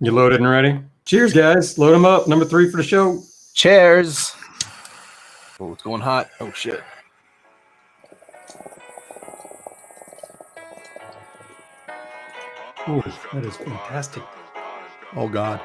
You loaded and ready? Cheers, guys. Load them up. Number 3 for the show. Cheers. Oh, it's going hot. Oh, shit. Ooh, that is fantastic. Oh, God.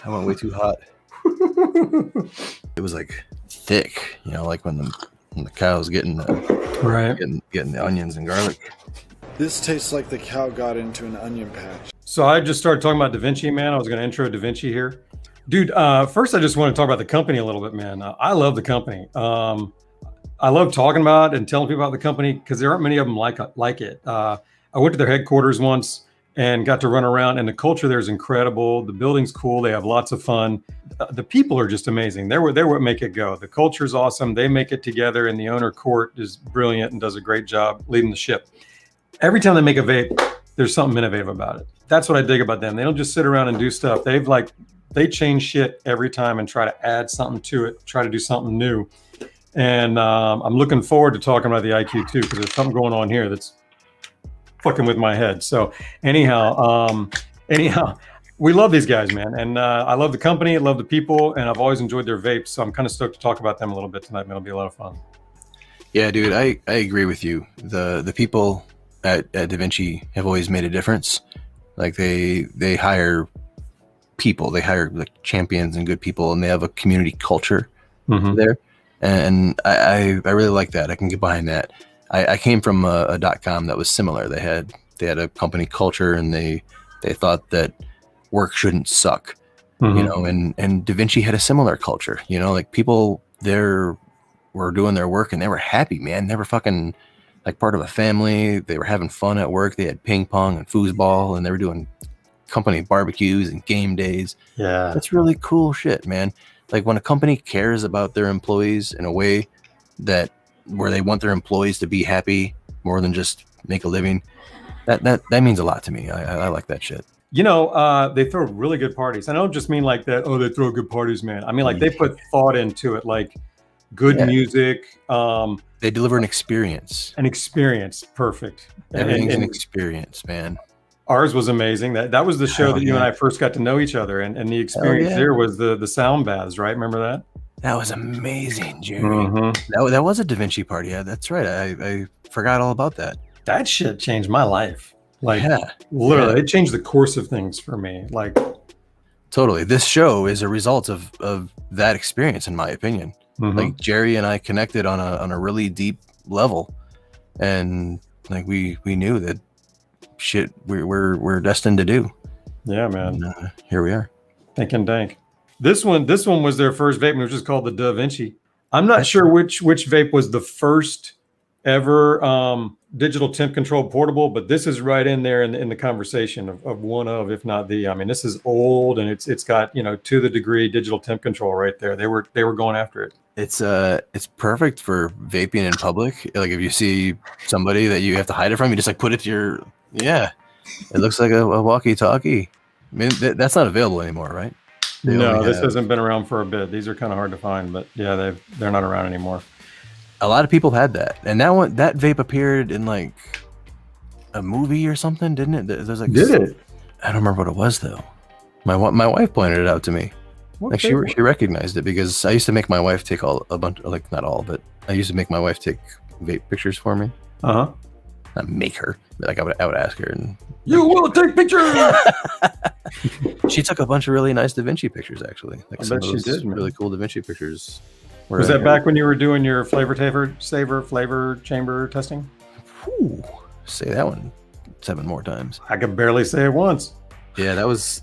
I went way too hot. It was like thick, you know, like when the cow's getting getting the onions and garlic. This tastes like the cow got into an onion patch. So I just started talking about DaVinci, man. I was going to intro DaVinci here. Dude, first I just want to talk about the company a little bit, man. I love the company. I love talking about and telling people about the company because there aren't many of them like it. I went to their headquarters once and got to run around, and the culture there is incredible. The building's cool. They have lots of fun. The people are just amazing. They're what make it go. The culture is awesome. They make it together, and the owner, Court, is brilliant and does a great job leading the ship. Every time they make a vape, there's something innovative about it. That's what I dig about them. They don't just sit around and do stuff. They change shit every time and try to add something to it, try to do something new. And I'm looking forward to talking about the IQ2 because there's something going on here that's fucking with my head. So anyhow, we love these guys, man. And I love the company, I love the people, and I've always enjoyed their vapes. So I'm kind of stoked to talk about them a little bit tonight, man. It'll be a lot of fun. Yeah, dude, I agree with you. The people at DaVinci have always made a difference. Like they hire people, they hire like champions and good people, and they have a community culture there. And I really like that. I can get behind that. I came from a .com that was similar. They had a company culture, and they thought that work shouldn't suck, you know. And DaVinci had a similar culture, you know, like people there were doing their work and they were happy, man. They were fucking like part of a family. They were having fun at work. They had ping pong and foosball, and they were doing company barbecues and game days. Yeah, that's really cool shit, man. Like when a company cares about their employees in a way that where they want their employees to be happy more than just make a living, that means a lot to me. I like that shit. You know, they throw really good parties. I don't just mean like that, oh, they throw good parties, man. I mean, like they put thought into it, like good music. They deliver an experience. Perfect. Everything's an experience, man. Ours was amazing. That was the show that you and I first got to know each other, and the experience there was the sound baths, right? Remember that? That was amazing, Jerry. That was a DaVinci party. Yeah, that's right. I forgot all about that. That shit changed my life. Like literally, it changed the course of things for me. Like totally. This show is a result of that experience, in my opinion. Like Jerry and I connected on a really deep level, and like we knew that shit we're destined to do. Yeah, man. And, here we are. Thinking dank. This one was their first vape, which is called the DaVinci. I'm not sure which vape was the first ever digital temp control portable, but this is right in there in the conversation of one of, if not the. I mean, this is old, and it's got, you know, to the degree digital temp control right there. They were going after it. It's perfect for vaping in public. Like if you see somebody that you have to hide it from, you just like put it to your it looks like a walkie-talkie. I mean, that's not available anymore, right? No, this hasn't been around for a bit. These are kind of hard to find, but yeah, they're not around anymore. A lot of people had that, and that vape appeared in like a movie or something, didn't it? There's like did it? I don't remember what it was though. My wife pointed it out to me. Like she recognized it because I used to make my wife take a bunch, like not all, but I used to make my wife take vape pictures for me. Not make her, but like I would ask her, and you will take pictures. She took a bunch of really nice DaVinci pictures, actually. Like I bet she did. Really cool DaVinci pictures. Was that back when you were doing your flavor chamber testing? Ooh, say that one 7 more times. I could barely say it once. Yeah, that was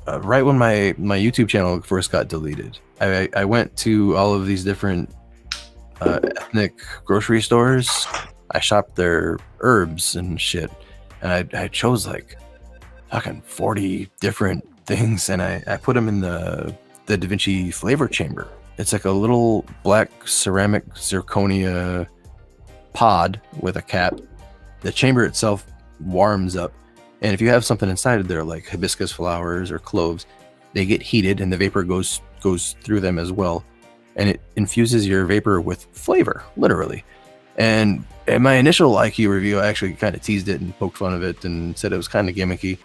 right when my YouTube channel first got deleted. I went to all of these different ethnic grocery stores. I shopped their herbs and shit, and I chose like fucking 40 different things, and I put them in the DaVinci flavor chamber. It's like a little black ceramic zirconia pod with a cap. The chamber itself warms up, and if you have something inside of there like hibiscus flowers or cloves, they get heated and the vapor goes through them as well. and it infuses your vapor with flavor, literally. And in my initial IQ review, I actually kind of teased it and poked fun of it and said it was kind of gimmicky.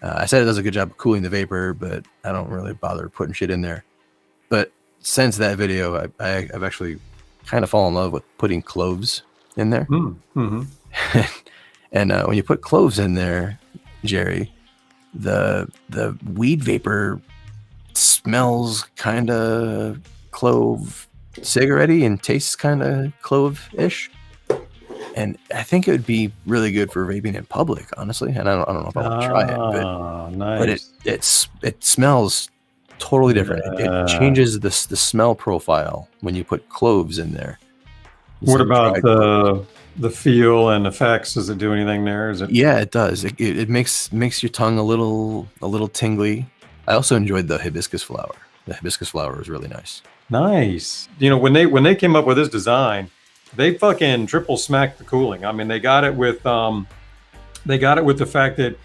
I said it does a good job of cooling the vapor, but I don't really bother putting shit in there. But since that video, I've actually kind of fallen in love with putting cloves in there. Mm-hmm. And when you put cloves in there, Jerry, the weed vapor smells kind of clove cigarette-y and tastes kind of clove-ish. And I think it would be really good for vaping in public, honestly. And I don't know if I want to try it, nice. but it smells totally different. It changes the smell profile when you put cloves in there. What about the feel and effects? Does it do anything there? Is it? Yeah, it does. It makes your tongue a little tingly. I also enjoyed the hibiscus flower. The hibiscus flower was really nice. Nice. You know, when they came up with this design, they fucking triple smacked the cooling. I mean, they got it with the fact that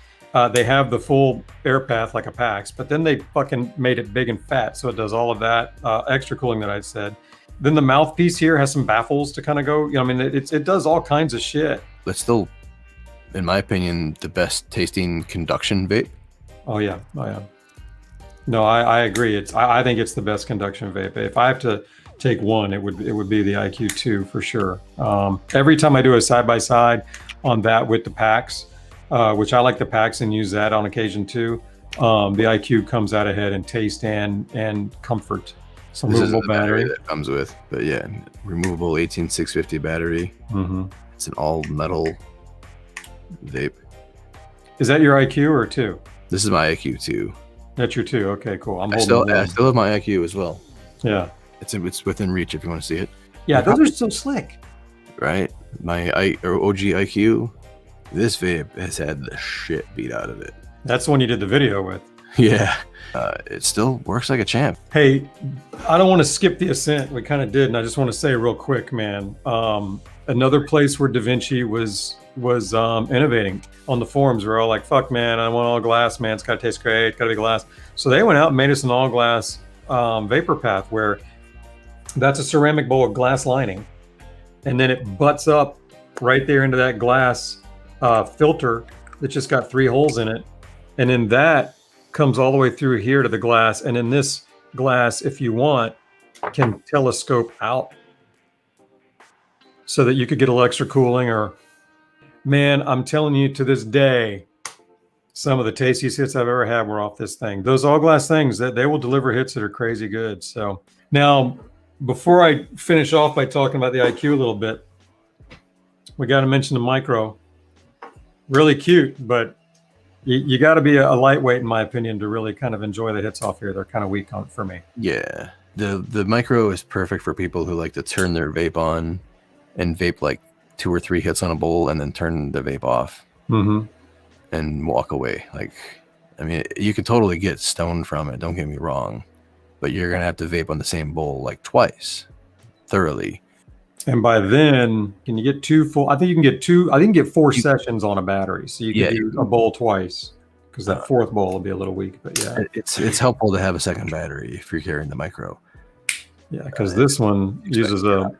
they have the full air path like a PAX, but then they fucking made it big and fat, so it does all of that extra cooling that I said. Then the mouthpiece here has some baffles to kind of go. You know, I mean, it does all kinds of shit. It's still, in my opinion, the best tasting conduction vape. Oh yeah. No, I agree. I think it's the best conduction vape. If I have to take one, it would be the IQ2 for sure. Every time I do a side by side on that with the PAX, which I like the PAX and use that on occasion too, the IQ comes out ahead in taste and comfort. Some removable battery that comes with, but yeah, removable 18650 battery. Mm-hmm. It's an all metal vape. Is that your IQ or 2? This is my IQ2. That's your 2. Okay, cool. I still have my IQ as well. Yeah, it's within reach if you want to see it. Yeah, those are so slick. Right, my OG IQ. This vape has had the shit beat out of it. That's the one you did the video with. Yeah. It still works like a champ. Hey, I don't want to skip the Ascent. We kind of did, and I just want to say real quick, man. Another place where DaVinci was innovating on the forums. We're all like, "Fuck, man, I want all glass, man. It's gotta taste great. It's gotta be glass." So they went out and made us an all glass vapor path, where that's a ceramic bowl with glass lining, and then it butts up right there into that glass filter that just got 3 holes in it, and then that comes all the way through here to the glass, and in this glass, if you want, can telescope out so that you could get a little extra cooling. Or, man, I'm telling you, to this day, some of the tastiest hits I've ever had were off this thing. Those all glass things, that they will deliver hits that are crazy good. So now, before I finish off by talking about the IQ a little bit, we got to mention the MIQRO. Really cute, but you got to be a lightweight, in my opinion, to really kind of enjoy the hits off here. They're kind of weak on for me. Yeah, the MIQRO is perfect for people who like to turn their vape on and vape like 2 or 3 hits on a bowl and then turn the vape off and walk away. Like, I mean, you could totally get stoned from it. Don't get me wrong, but you're gonna have to vape on the same bowl like twice, thoroughly. And by then, can you get 2 full? I think you can get 2. I think you can get 4 sessions on a battery, so you can do a bowl twice, because that 4th bowl will be a little weak. But yeah, it's helpful to have a second battery if you're carrying the MIQRO. Yeah, because this one uses an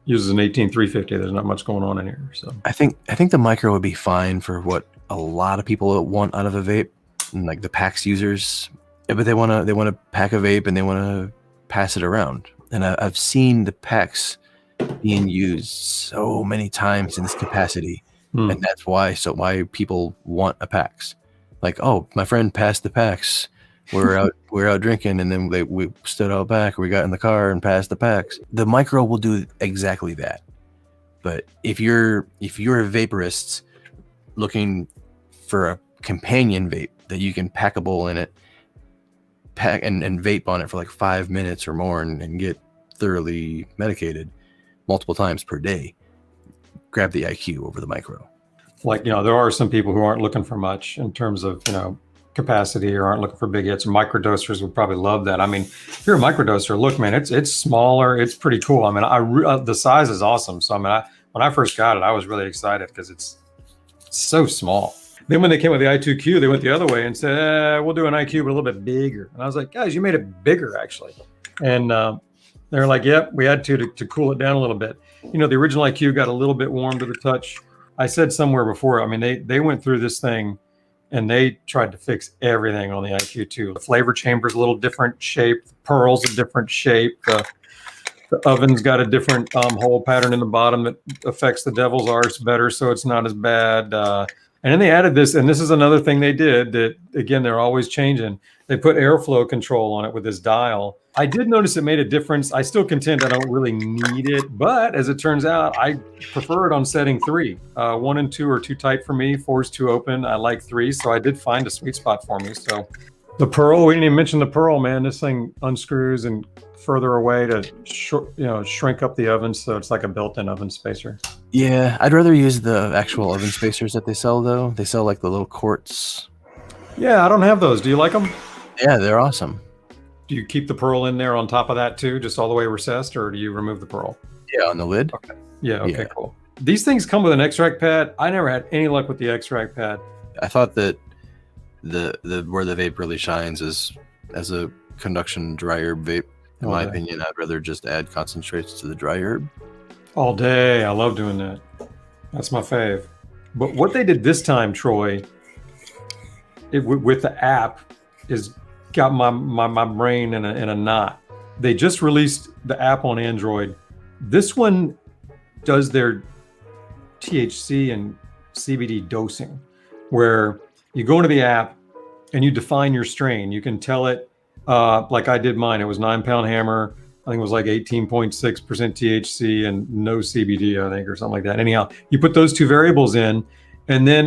18350. There's not much going on in here. So I think the MIQRO would be fine for what a lot of people want out of a vape, like the PAX users. But they want to pack a vape and they want to pass it around. And I've seen the PAX being used so many times in this capacity, and that's why people want a PAX. Like, oh, my friend passed the PAX. We're out drinking, and then we stood out back. We got in the car and passed the PAX. The MIQRO will do exactly that. But if you're a vaporist looking for a companion vape that you can pack a bowl in it, pack and vape on it for like 5 minutes or more, and get thoroughly medicated multiple times per day, grab the IQ over the MIQRO. Like, there are some people who aren't looking for much in terms of, capacity, or aren't looking for big hits. Microdosers would probably love that. I mean, if you're a microdoser, look, man, it's smaller. It's pretty cool. I mean, the size is awesome. So, I mean, when I first got it, I was really excited because it's so small. Then when they came with the I2Q, they went the other way and said, we'll do an IQ, but a little bit bigger. And I was like, guys, you made it bigger, actually. And They're like, yep, we had to cool it down a little bit. You know, the original IQ got a little bit warm to the touch. I said somewhere before, I mean, they went through this thing and they tried to fix everything on the IQ2. The flavor chamber's a little different shape. The pearl's a different shape. The oven's got a different hole pattern in the bottom that affects the devil's arse better, so it's not as bad. And then they added this, and this is another thing they did that, again, they're always changing. They put airflow control on it with this dial. I did notice it made a difference. I still contend I don't really need it, but as it turns out, I prefer it on setting 3. 1 and 2 are too tight for me. 4 is too open. I like 3, so I did find a sweet spot for me. So the pearl, we didn't even mention the pearl, man. This thing unscrews and further away to shrink up the oven, so it's like a built-in oven spacer. Yeah, I'd rather use the actual oven spacers that they sell, though. They sell like the little quartz. Yeah, I don't have those. Do you like them? Yeah, they're awesome. Do you keep the pearl in there on top of that too, just all the way recessed, or do you remove the pearl? Yeah, on the lid. Okay. Yeah. Okay. Yeah. Cool. These things come with an extract pad. I never had any luck with the extract pad. I thought that the where the vape really shines is as a conduction dry herb vape. In my opinion, I'd rather just add concentrates to the dry herb. All day. I love doing that. That's my fave. But what they did this time, Troy, with the app, is got my brain in a knot. They just released the app on Android. This one does their THC and CBD dosing, where you go into the app and you define your strain. You can tell it, like I did mine. It was 9-pound hammer. I think it was like 18.6% THC and no CBD, I think, or something like that. Anyhow, you put those 2 variables in, and then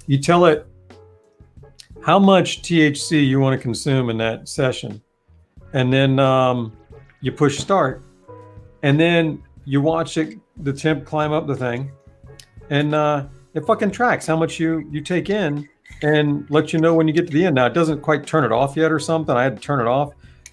you tell it how much THC you want to consume in that session. And then you push start. And then you watch it, the temp climb up the thing. And it fucking tracks how much you take in and let you know when you get to the end. Now, it doesn't quite turn it off yet or something. I had to turn it off.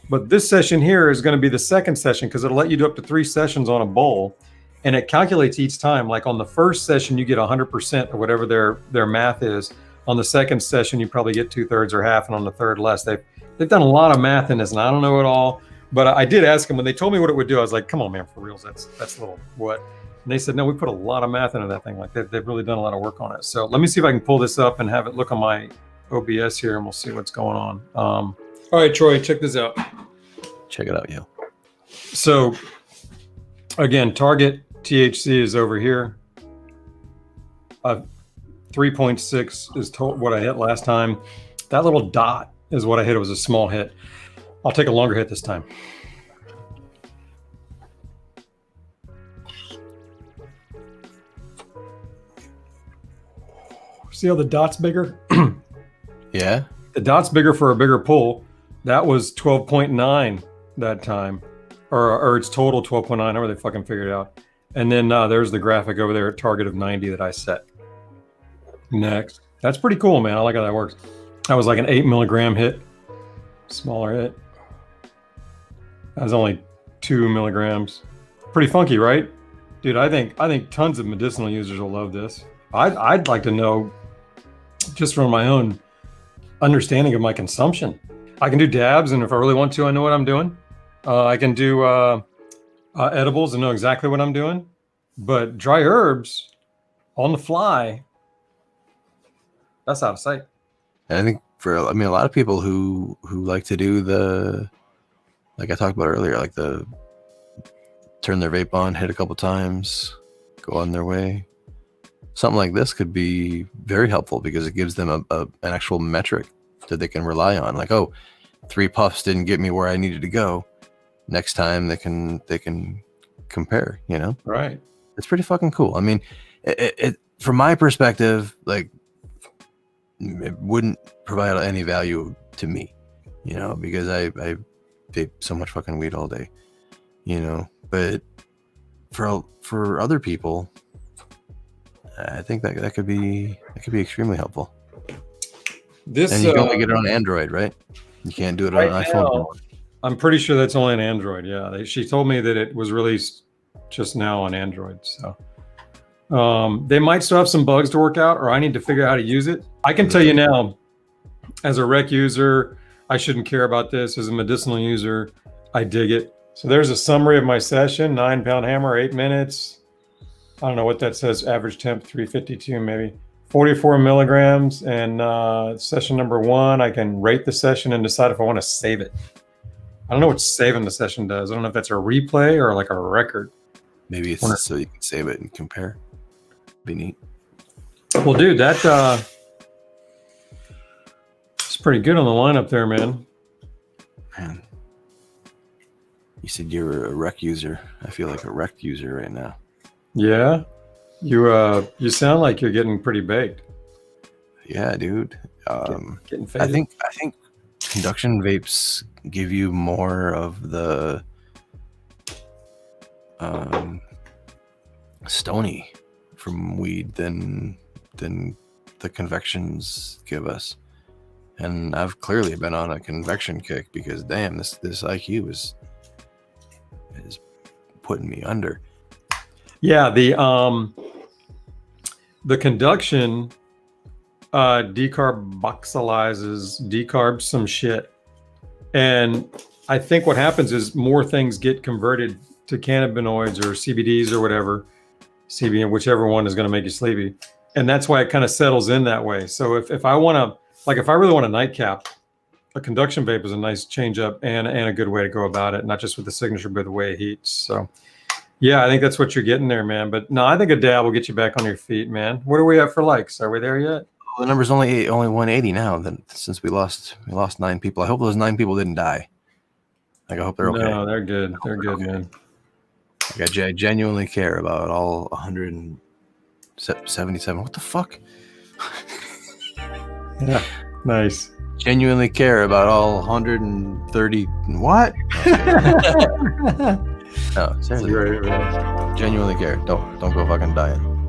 But this session here is going to be the second session, because it'll let you do up to 3 sessions on a bowl. And it calculates each time. Like on the first session, you get 100% or whatever their math is. On the second session, you probably get 2/3 or half, and on the third less. They've done a lot of math in this, and I don't know it all. But I did ask them when they told me what it would do. I was like, "Come on, man, for reals, that's a little what?" And they said, "No, we put a lot of math into that thing. Like they've really done a lot of work on it." So let me see if I can pull this up and have it look on my OBS here, and we'll see what's going on. All right, Troy, check this out. Check it out, yo. So again, target THC is over here. 3.6 is what I hit last time. That little dot is what I hit. It was a small hit. I'll take a longer hit this time. See how the dot's bigger? Yeah. The dot's bigger for a bigger pull. That was 12.9 that time. Or its total 12.9, however they fucking figured it out. And then there's the graphic over there at target of 90 that I set. Next. That's pretty cool, man. I like how that works. That was like an 8 milligram hit. Smaller hit. That was only 2 milligrams. Pretty funky, right? Dude, I think tons of medicinal users will love this. I'd like to know, just from my own understanding of my consumption. I can do dabs, and if I really want to, I know what I'm doing. I can do edibles and know exactly what I'm doing. But dry herbs on the fly, that's out of sight. And I think a lot of people who like to do the, like I talked about earlier, like the turn their vape on, hit a couple times, go on their way. Something like this could be very helpful because it gives them an actual metric that they can rely on. Like, oh, 3 puffs didn't get me where I needed to go. Next time they can compare, you know? Right. It's pretty fucking cool. I mean, it from my perspective, like, it wouldn't provide any value to me, you know, because I vape so much fucking weed all day, you know. But for other people, I think that could be extremely helpful. This, and you can only get it on Android, right? You can't do it on an iPhone. Now, I'm pretty sure that's only on Android. Yeah, she told me that it was released just now on Android. So they might still have some bugs to work out, or I need to figure out how to use it. I can tell you now, as a rec user, I shouldn't care about this. As a medicinal user, I dig it. So there's a summary of my session. 9-pound hammer, 8 minutes. I don't know what that says. Average temp 352 maybe. 44 milligrams. And session number 1, I can rate the session and decide if I want to save it. I don't know what saving the session does. I don't know if that's a replay or like a record. Maybe it's so you can save it and compare. Be neat. Well, dude, that it's pretty good on the lineup there, man. Man, you said you were a rec user. I feel like a rec user right now. Yeah, you sound like you're getting pretty baked. Yeah, dude. Getting faded. I think conduction vapes give you more of the stony from weed than the convections give us. And I've clearly been on a convection kick because damn, this IQ is putting me under. Yeah, the conduction decarbs some shit. And I think what happens is more things get converted to cannabinoids or CBDs or whatever, CBN, whichever one is going to make you sleepy. And that's why it kind of settles in that way. So if I want to, like, if I really want a nightcap, a conduction vape is a nice change up and a good way to go about it, not just with the signature, but the way it heats. So yeah, I think that's what you're getting there, man. But no, I think a dab will get you back on your feet, man. What are we at for likes? Are we there yet? Well, the number's only 180 now. Then since we lost 9 people. I hope those 9 people didn't die. Like, I hope they're okay. No, they're good. They're good, okay, man. Like, I genuinely care about all 177. What the fuck? Yeah, nice. Genuinely care about all 130. What? No, seriously. Great, man. Genuinely care. Don't go fucking dying.